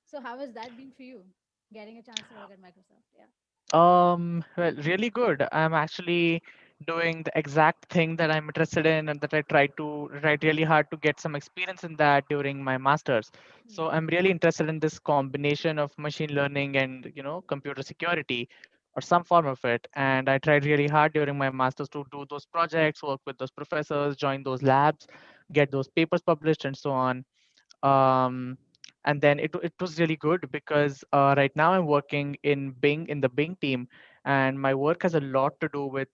So how has that been for you, getting a chance to work at Microsoft? Yeah. Well, really good. I'm actually doing the exact thing that I'm interested in, and that I tried really hard to get some experience in that during my masters. So I'm really interested in this combination of machine learning and computer security, or some form of it. And I tried really hard during my masters to do those projects, work with those professors, join those labs, get those papers published, and so on. And then it was really good because right now I'm working in the Bing team, and my work has a lot to do with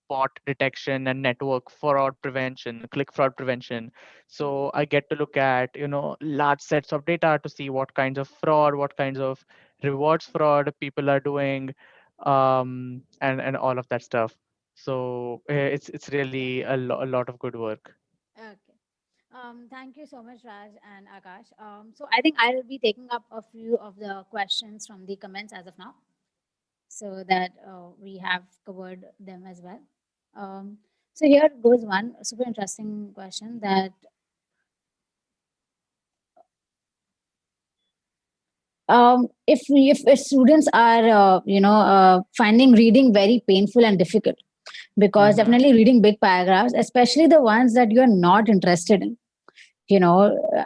bot detection and network fraud prevention, click fraud prevention. So I get to look at large sets of data to see what kinds of fraud, what kinds of rewards fraud people are doing, and all of that stuff. So it's really a lot of good work. Okay. Thank you so much, Raj and Akash. So I think I'll be taking up a few of the questions from the comments as of now, so that we have covered them as well. Um, so here goes one super interesting question that if students are finding reading very painful and difficult, because Mm-hmm. definitely reading big paragraphs, especially the ones that you're not interested in,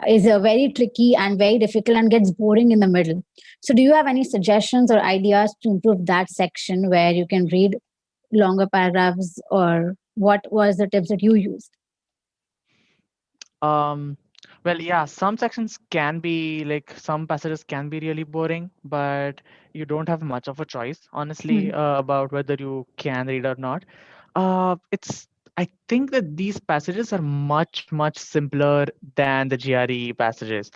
is a very tricky and very difficult and gets boring in the middle. So do you have any suggestions or ideas to improve that section where you can read longer paragraphs, or what was the tips that you used? Um, well, yeah, some sections can be like some passages can be really boring, but you don't have much of a choice, honestly, Hmm. about whether you can read or not. It's I think that these passages are much, much simpler than the GRE passages.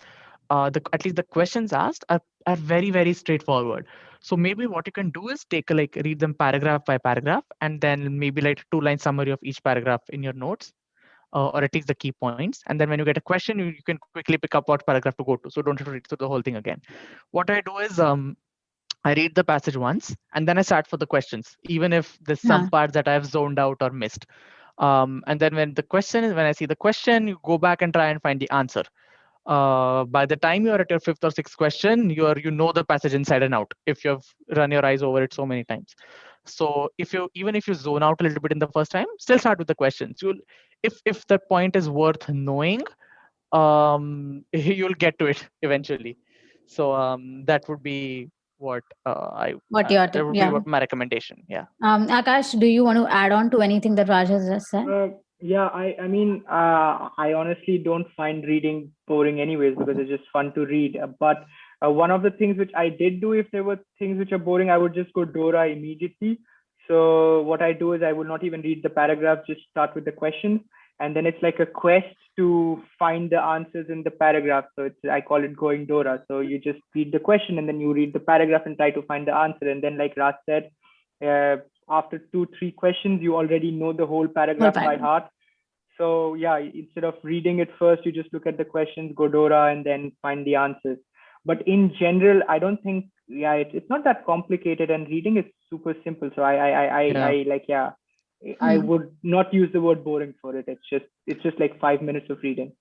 At least the questions asked are very, very straightforward. So maybe what you can do is read them paragraph by paragraph, and then maybe like 2 line summary of each paragraph in your notes, or at least the key points. And then when you get a question, you can quickly pick up what paragraph to go to. So don't have to read through the whole thing again. What I do is I read the passage once and then I start for the questions, even if there's some Huh. parts that I've zoned out or missed. And then when I see the question, you go back and try and find the answer. By the time you're at your fifth or sixth question, you know the passage inside and out if you've run your eyes over it so many times. So if you zone out a little bit in the first time, still start with the questions. If the point is worth knowing, you'll get to it eventually. So that would be what What your that tip? would be Yeah. what my recommendation. Yeah. Akash, do you want to add on to anything that Raj has just said? Yeah, I honestly don't find reading boring anyways because it's just fun to read. But one of the things which I did do, if there were things which are boring, I would just go Dora immediately. So what I do is I will not even read the paragraph, just start with the questions, and then it's like a quest to find the answers in the paragraph. So I call it going Dora. So you just read the question and then you read the paragraph and try to find the answer. And then, like Raj said, uh, after 2 3 questions you already know the whole Whole paragraph by paragraph. heart. So yeah, instead of reading it first, you just look at the questions, go Dora, and then find the answers. But in general, I don't think, yeah, it's not that complicated, and reading is super simple. So Yeah. I like, yeah, I Hmm. would not use the word boring for it. It's just like 5 minutes of reading.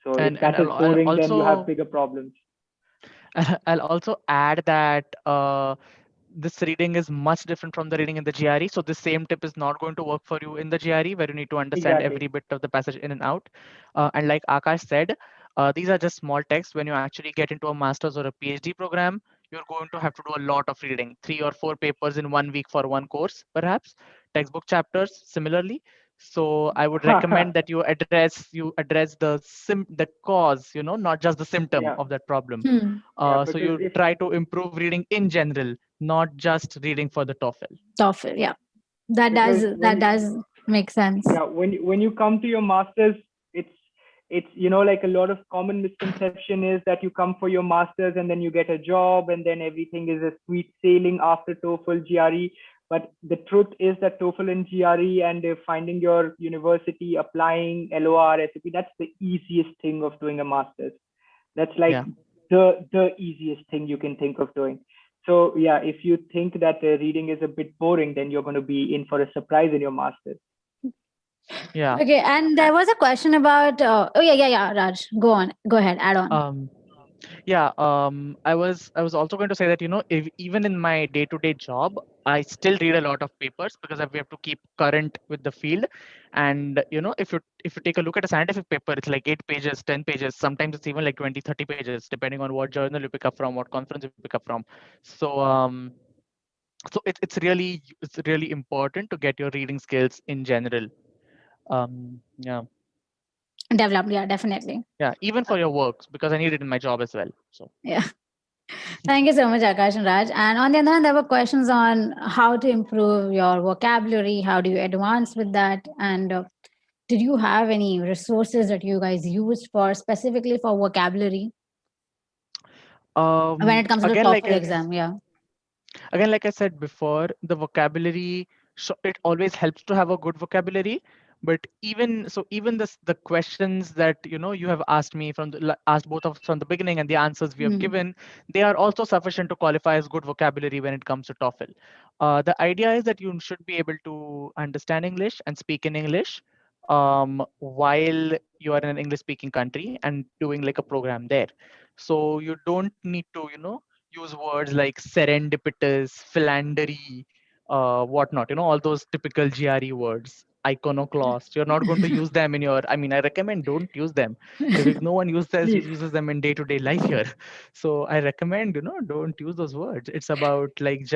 So if And that is I'll boring, then you have also bigger problems. I'll also add that this reading is much different from the reading in the GRE. So the same tip is not going to work for you in the GRE, where you need to understand every Exactly. bit of the passage in and out. And like Akash said, these are just small texts. When you actually get into a master's or a PhD program, you're going to have to do a lot of reading, 3 or 4 papers in 1 week for one course, perhaps, textbook chapters similarly. So I would recommend that you address the cause, not just the symptom Yeah. of that problem. Hmm. Yeah, So because you if try to improve reading in general, not just reading for the TOEFL. TOEFL. Yeah. That does because that when does make sense. yeah, when you come to your masters, it's like a lot of common misconception is that you come for your masters and then you get a job and then everything is a sweet sailing after TOEFL GRE. But the truth is that TOEFL and GRE and finding your university, applying LOR SAP, that's the easiest thing of doing a masters. That's like Yeah. the easiest thing you can think of doing. So yeah, if you think that reading is a bit boring, then you're going to be in for a surprise in your masters. Yeah. Okay, and A- there was a question about. Oh yeah, Raj. Go on. Go ahead. Add on. Um, yeah. I was also going to say that, if, even in my day-to-day job, I still read a lot of papers because we have to keep current with the field. And if you take a look at a scientific paper, it's like 8 pages, 10 pages. Sometimes it's even like 20, 30 pages, depending on what journal you pick up from, what conference you pick up from. So it's really important to get your reading skills in general. Yeah. Developed. Yeah, definitely. Yeah, even for your works, because I need it in my job as well. So Yeah. Thank you so much, Akash and Raj. And on the other hand, there were questions on how to improve your vocabulary. How do you advance with that? And did you have any resources that you guys used for specifically for vocabulary when it comes to the again, TOEFL exam? Yeah. like I said before, the vocabulary, it always helps to have a good vocabulary, But even the questions that you have asked me asked both of us from the beginning, and the answers we have Mm. given, they are also sufficient to qualify as good vocabulary when it comes to TOEFL. The idea is that you should be able to understand English and speak in English while you are in an English speaking country and doing like a program there. So you don't need to use words like serendipitous, philandery, whatnot, all those typical GRE words, iconoclast. You're not going to use them in your, I mean, I recommend don't use them because no one Please. uses them in day-to-day life here. So I recommend, don't use those words. It's about like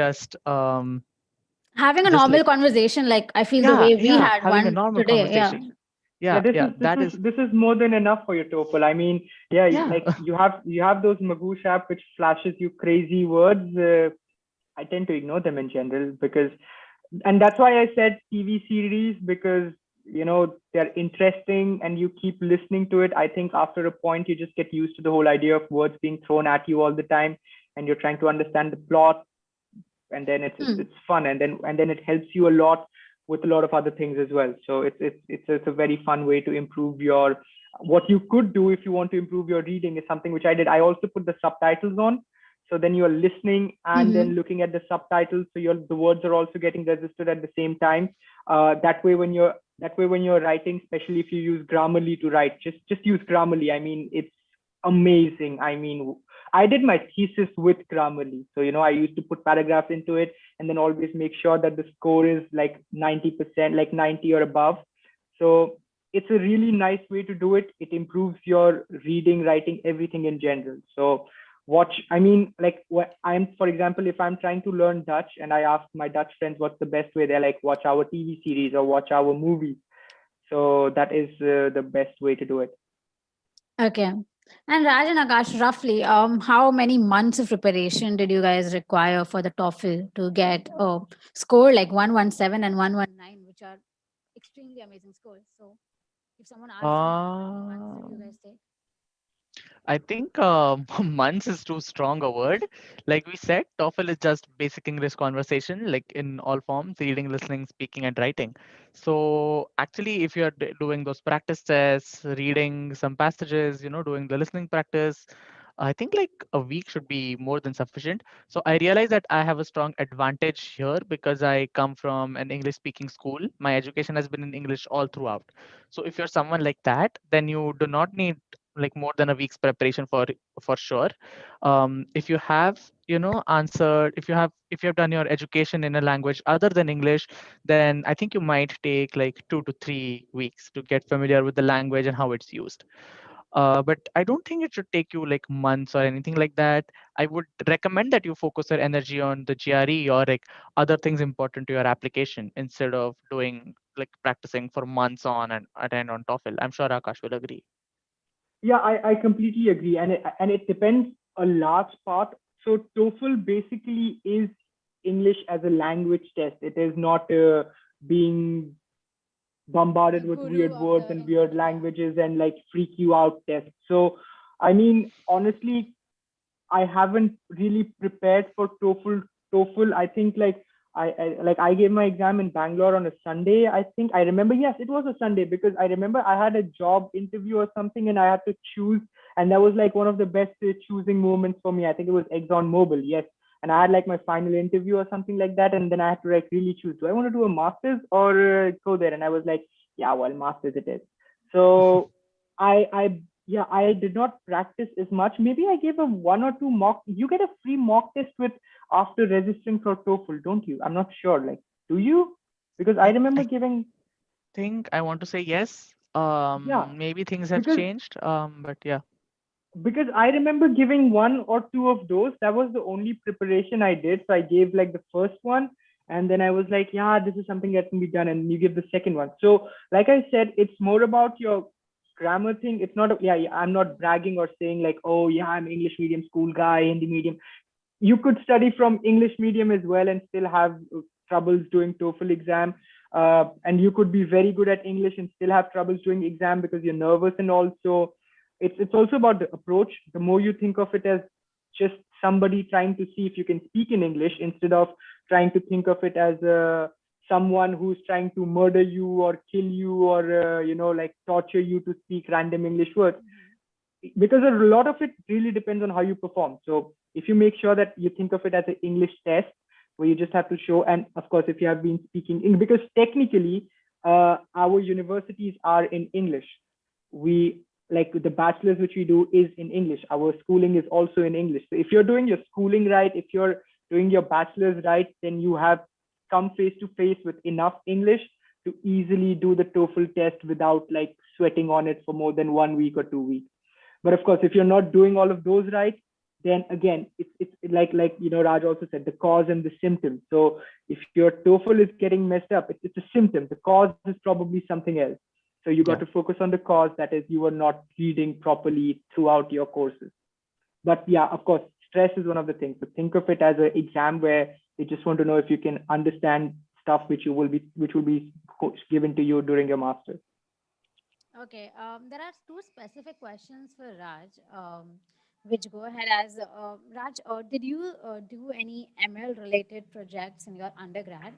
Having a just normal like, conversation, like I feel the yeah, way we yeah, had having a one normal today. Yeah. conversation. Yeah, Yeah, this yeah, is this that is is, this is more than enough for your TOEFL. I mean, yeah, yeah. like you have those Magoosh app which flashes you crazy words. I tend to ignore them in general because, and that's why I said TV series, because they're interesting and you keep listening to it. I think after a point you just get used to the whole idea of words being thrown at you all the time, and you're trying to understand the plot, and then it's fun, and then it helps you a lot with a lot of other things as well. So it's a very fun way to improve your, what you could do if you want to improve your reading is something which I did. I also put the subtitles on, so then you're listening and then Mm-hmm. looking at the subtitles, so the words are also getting registered at the same time. That way when you're writing, especially if you use Grammarly to write, just use Grammarly. I mean, it's amazing. I mean, I did my thesis with Grammarly. So, I used to put paragraphs into it and then always make sure that the score is like 90%, like 90 or above. So it's a really nice way to do it. It improves your reading, writing, everything in general. So I mean, like for example, if I'm trying to learn Dutch and I ask my Dutch friends what's the best way, they're like, watch our TV series or watch our movies. So that is the best way to do it. Okay. And Raj and Akash, roughly, how many months of preparation did you guys require for the TOEFL to get a score like 117 and 119, which are extremely amazing scores? So, if someone asks you, how many months did you uh guys take? I think months is too strong a word. Like we said, TOEFL is just basic English conversation, like in all forms, reading, listening, speaking, and writing. So actually, if you're doing those practice tests, reading some passages, doing the listening practice, I think like a week should be more than sufficient. So I realize that I have a strong advantage here because I come from an English speaking school. My education has been in English all throughout. So if you're someone like that, then you do not need like more than a week's preparation for sure. If you have answered, if you have done your education in a language other than English, then I think you might take like 2 to 3 weeks to get familiar with the language and how it's used. But I don't think it should take you like months or anything like that. I would recommend that you focus your energy on the GRE or like other things important to your application instead of doing like practicing for months on and attend on TOEFL. I'm sure Akash will agree. Yeah, I completely agree, and it depends a large part. So TOEFL basically is English as a language test. It is not being The bombarded with guru weird of words the and weird English, yeah. languages and like freak you out tests. So I mean, honestly, I haven't really prepared for TOEFL. I think like I gave my exam in Bangalore on a Sunday. I think I remember. Yes, it was a Sunday because I remember I had a job interview or something, and I had to choose, and that was like one of the best choosing moments for me. I think it was Exxon Mobil. Yes, and I had like my final interview or something like that, and then I had to like really choose: do I want to do a master's or go there? And I was like, yeah, well, master's it is. So I yeah, I did not practice as much. Maybe I gave a one or two mock. You get a free mock test with after registering for TOEFL, don't you? I'm not sure. Like, do you? Because I remember I giving. think I want to say yes. Yeah, Maybe things have because changed. But yeah. I remember giving one or two of those. That was the only preparation I did. So I gave like the first one, and then I was like, yeah, this is something that can be done, and you give the second one. So, like I said, it's more about your grammar thing. It's not, yeah, I'm not bragging or saying like, oh yeah, I'm English medium school guy, Hindi medium. You could study from English medium as well and still have troubles doing TOEFL exam. And you could be very good at English and still have troubles doing exam because you're nervous. And also, it's also about the approach. The more you think of it as just somebody trying to see if you can speak in English instead of trying to think of it as someone who's trying to murder you or kill you or like torture you to speak random English words, because a lot of it really depends on how you perform. So if you make sure that you think of it as an English test where you just have to show, and of course if you have been speaking English, because technically our universities are in English. We, like the bachelor's which we do is in English. Our schooling is also in English. So if you're doing your schooling right, if you're doing your bachelor's right, then you have come face to face with enough English to easily do the TOEFL test without like sweating on it for more than 1 week or 2 weeks. But of course, if you're not doing all of those right, then again, it's like Raj also said, the cause and the symptom. So if your TOEFL is getting messed up, it's a symptom. The cause is probably something else. So you got to focus on the cause, that is you are not reading properly throughout your courses. But yeah, of course, stress is one of the things. So think of it as an exam where they just want to know if you can understand stuff which will be given to you during your master's. Okay, there are two specific questions for Raj, which go ahead as Raj, did you do any ML related projects in your undergrad?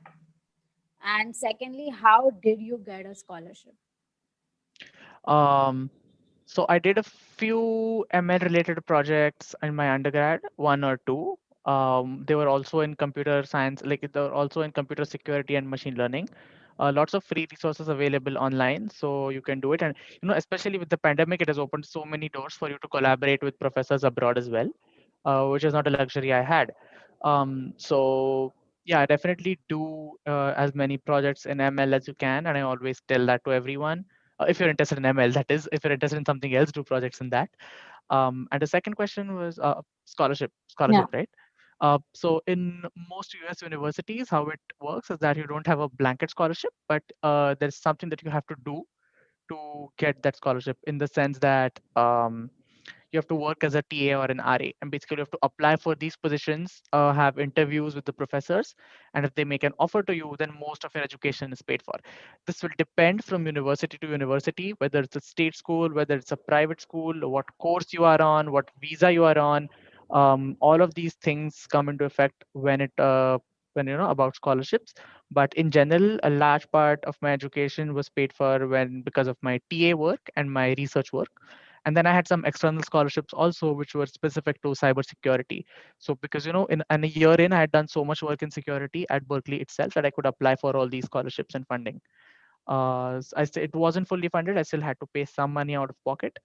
And secondly, how did you get a scholarship? So I did a few ML related projects in my undergrad, one or two. They were also in computer science, like they were also in computer security and machine learning. Lots of free resources available online, so you can do it. And especially with the pandemic, it has opened so many doors for you to collaborate with professors abroad as well, which is not a luxury I had. So yeah, I definitely do as many projects in ML as you can, and I always tell that to everyone. If you're interested in ML, that is. If you're interested in something else, do projects in that. And the second question was scholarship, Yeah. right? So in most US universities, how it works is that you don't have a blanket scholarship, but there's something that you have to do to get that scholarship, in the sense that you have to work as a TA or an RA, and basically you have to apply for these positions, have interviews with the professors, and if they make an offer to you, then most of your education is paid for. This will depend from university to university, whether it's a state school, whether it's a private school, what course you are on, what visa you are on. All of these things come into effect when about scholarships. But in general, a large part of my education was paid for because of my TA work and my research work. And then I had some external scholarships also, which were specific to cybersecurity. So because in a year in, I had done so much work in security at Berkeley itself that I could apply for all these scholarships and funding. It wasn't fully funded. I still had to pay some money out of pocket.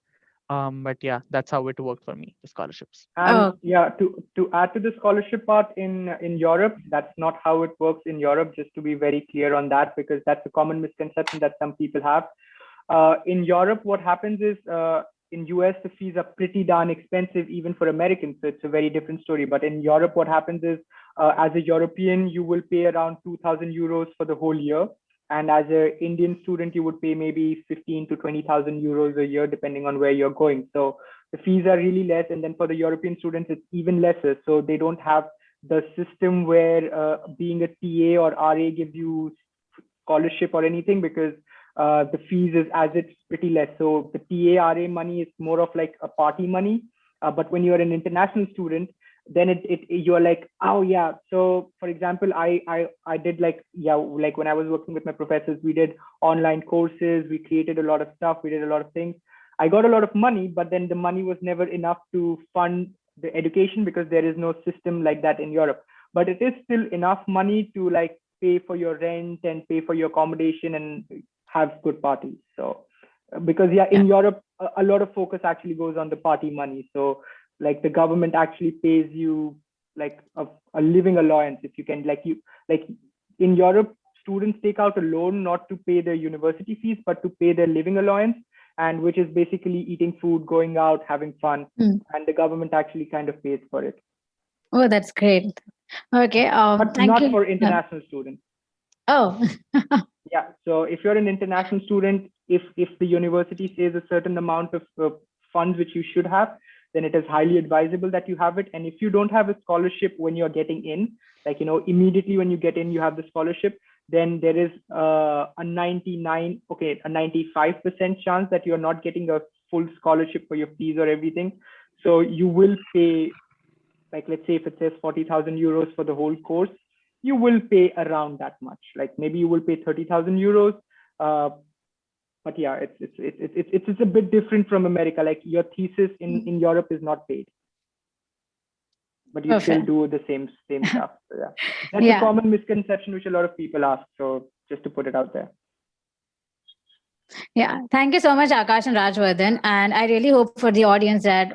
But yeah, that's how it worked for me, the scholarships. And Oh, yeah, to add to the scholarship part in Europe, that's not how it works in Europe. Just to be very clear on that, because that's a common misconception that some people have. In Europe, what happens is in US, the fees are pretty darn expensive, even for Americans. So it's a very different story. But in Europe, what happens is as a European, you will pay around 2,000 euros for the whole year. And as an Indian student, you would pay maybe 15 to 20,000 euros a year, depending on where you're going. So the fees are really less. And then for the European students, it's even lesser. So they don't have the system where being a TA or RA gives you scholarship or anything, because the fees is as it's pretty less. So the TA RA money is more of like a party money. But when you're an international student, then you're like, oh yeah. So for example, I did like when I was working with my professors, we did online courses, we created a lot of stuff, we did a lot of things. I got a lot of money, but then the money was never enough to fund the education, because there is no system like that in Europe. But it is still enough money to like pay for your rent and pay for your accommodation and have good parties. So because in Europe, a lot of focus actually goes on the party money. So like the government actually pays you like a living allowance, if you can, like in Europe, students take out a loan not to pay their university fees, but to pay their living allowance, and which is basically eating food, going out, having fun. And the government actually kind of pays for it. Oh, that's great. Okay. But Thank not you. for international students. Oh. Yeah. So if you're an international student, if the university says a certain amount of funds which you should have, then it is highly advisable that you have it. And if you don't have a scholarship when you're getting in, like immediately when you get in, you have the scholarship, then there is a 95% chance that you're not getting a full scholarship for your fees or everything. So you will pay, like let's say if it says 40,000 euros for the whole course, you will pay around that much. Like maybe you will pay 30,000 euros. But yeah, it's a bit different from America. Like your thesis in Europe is not paid, but you still Perfect. do the same stuff. So yeah, that's a Yeah. common misconception which a lot of people ask. So just to put it out there. Yeah, thank you so much, Akash and Rajvardhan. And I really hope for the audience that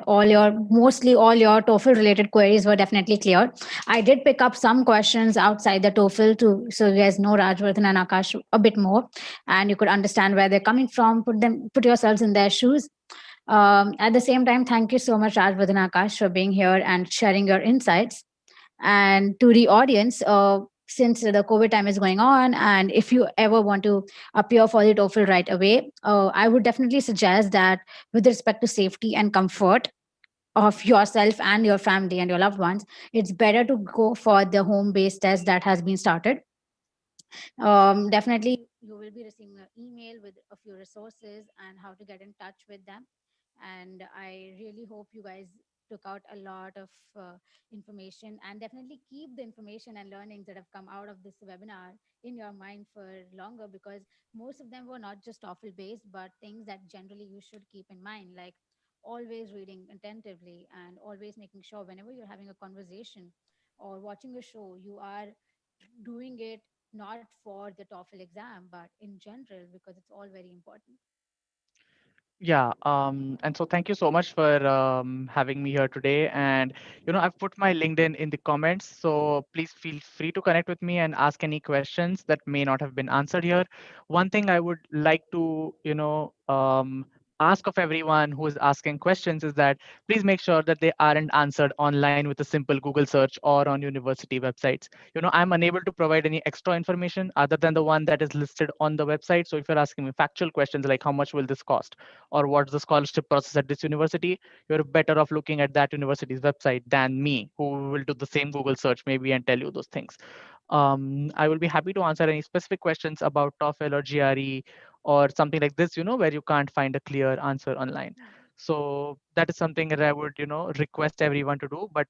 mostly all your TOEFL related queries were definitely clear. I did pick up some questions outside the TOEFL too, so you guys know Rajvardhan and Akash a bit more, and you could understand where they're coming from. Put yourselves in their shoes. At the same time, thank you so much, Rajvardhan and Akash, for being here and sharing your insights. And to the audience, since the COVID time is going on, and if you ever want to appear for the TOEFL right away, I would definitely suggest that with respect to safety and comfort of yourself and your family and your loved ones, it's better to go for the home-based test that has been started. Definitely, you will be receiving an email with a few resources and how to get in touch with them. And I really hope you guys took out a lot of information, and definitely keep the information and learnings that have come out of this webinar in your mind for longer, because most of them were not just TOEFL based, but things that generally you should keep in mind, like always reading attentively and always making sure whenever you're having a conversation or watching a show, you are doing it not for the TOEFL exam, but in general, because it's all very important. Yeah, and so thank you so much for having me here today. And I've put my LinkedIn in the comments, so please feel free to connect with me and ask any questions that may not have been answered here. One thing I would like to, ask of everyone who is asking questions is that please make sure that they aren't answered online with a simple Google search or on university websites. I'm unable to provide any extra information other than the one that is listed on the website. So if you're asking me factual questions like how much will this cost, or what's the scholarship process at this university, you're better off looking at that university's website than me, who will do the same Google search maybe and tell you those things. I will be happy to answer any specific questions about TOEFL or GRE or something like this, where you can't find a clear answer online. So that is something that I would, request everyone to do. But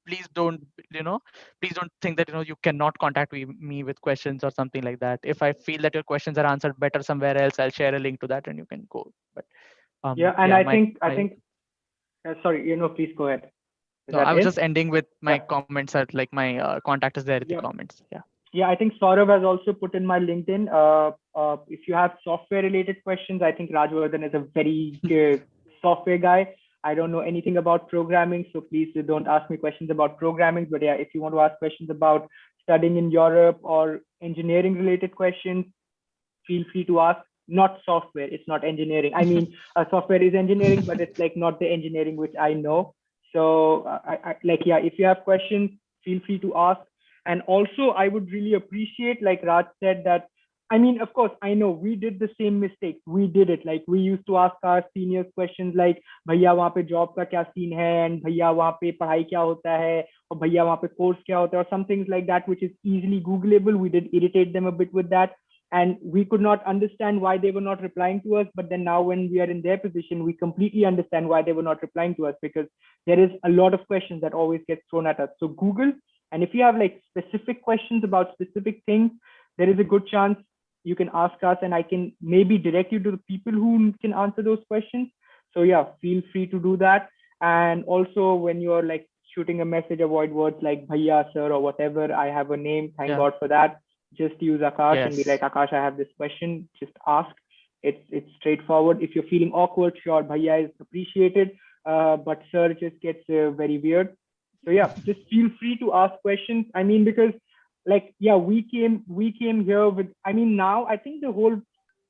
please don't, you know, please don't think that, you cannot contact me with questions or something like that. If I feel that your questions are answered better somewhere else, I'll share a link to that and you can go. But Yeah, and yeah, I think sorry, please go ahead. Is no, that I was it? just ending with my Yeah. comments at like my contact is there in the Yeah. comments. Yeah. Yeah, I think Saurav has also put in my LinkedIn. If you have software related questions, I think Rajvardhan is a very software guy. I don't know anything about programming, so please don't ask me questions about programming. But yeah, if you want to ask questions about studying in Europe or engineering related questions, feel free to ask. Not software, it's not engineering. I mean, software is engineering, but it's like not the engineering which I know. So yeah, if you have questions, feel free to ask. And also, I would really appreciate, like Raj said, that I mean, of course, I know we did the same mistake. We did it. Like we used to ask our seniors questions like, भैया वहाँ पे job का क्या scene है, and भैया वहाँ पे पढ़ाई क्या होता है, और भैया वहाँ पे course क्या होता है, or some things like that, which is easily Googleable. We did irritate them a bit with that, and we could not understand why they were not replying to us. But then now when we are in their position, we completely understand why they were not replying to us, because there is a lot of questions that always get thrown at us. So Google, and if you have like specific questions about specific things, there is a good chance you can ask us, and I can maybe direct you to the people who can answer those questions. So yeah, feel free to do that. And also, when you're like shooting a message, avoid words like bhaiya, sir, or whatever. I have a name, thank Yeah. God for that. Just use Akash and be Yes. like, Akash, I have this question, just ask. It's straightforward. If you're feeling awkward, sure, bhaiya is appreciated, but sir just gets very weird. So yeah, just feel free to ask questions. I mean, because like yeah, we came here with, I mean, now I think the whole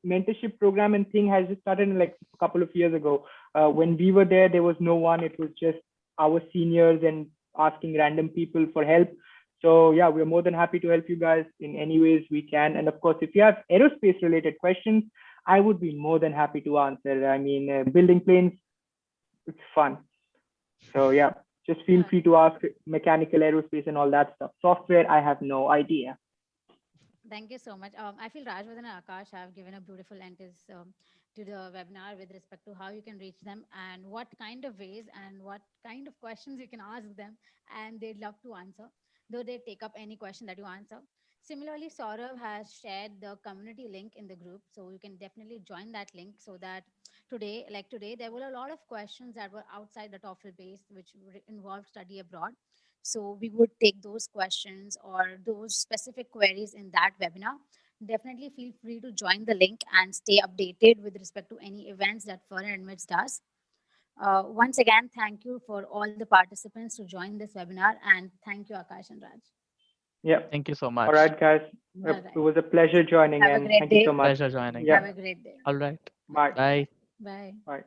mentorship program and thing has just started like a couple of years ago. When we were there was no one. It was just our seniors and asking random people for help. So yeah, we're more than happy to help you guys in any ways we can. And of course, if you have aerospace related questions, I would be more than happy to answer. I mean, building planes, it's fun. So yeah, just feel Yeah. free to ask mechanical, aerospace, and all that stuff. Software, I have no idea. Thank you so much. I feel Rajvardhan and Akash have given a beautiful entries to the webinar with respect to how you can reach them and what kind of ways and what kind of questions you can ask them, and they'd love to answer. though they take up any question that you answer. Similarly, Saurav has shared the community link in the group, so you can definitely join that link so that today, there were a lot of questions that were outside the TOEFL base, which involved study abroad. So we would take those questions or those specific queries in that webinar. Definitely feel free to join the link and stay updated with respect to any events that ForeignAdmits does. Once again, thank you for all the participants to join this webinar, and thank you, Akash and Raj. Yeah. Thank you so All much. right, guys. All It right. was a pleasure joining, Have a and great thank you so day. much. Pleasure joining. Yeah. Have a great day. All right. Bye. Bye. Bye. Bye.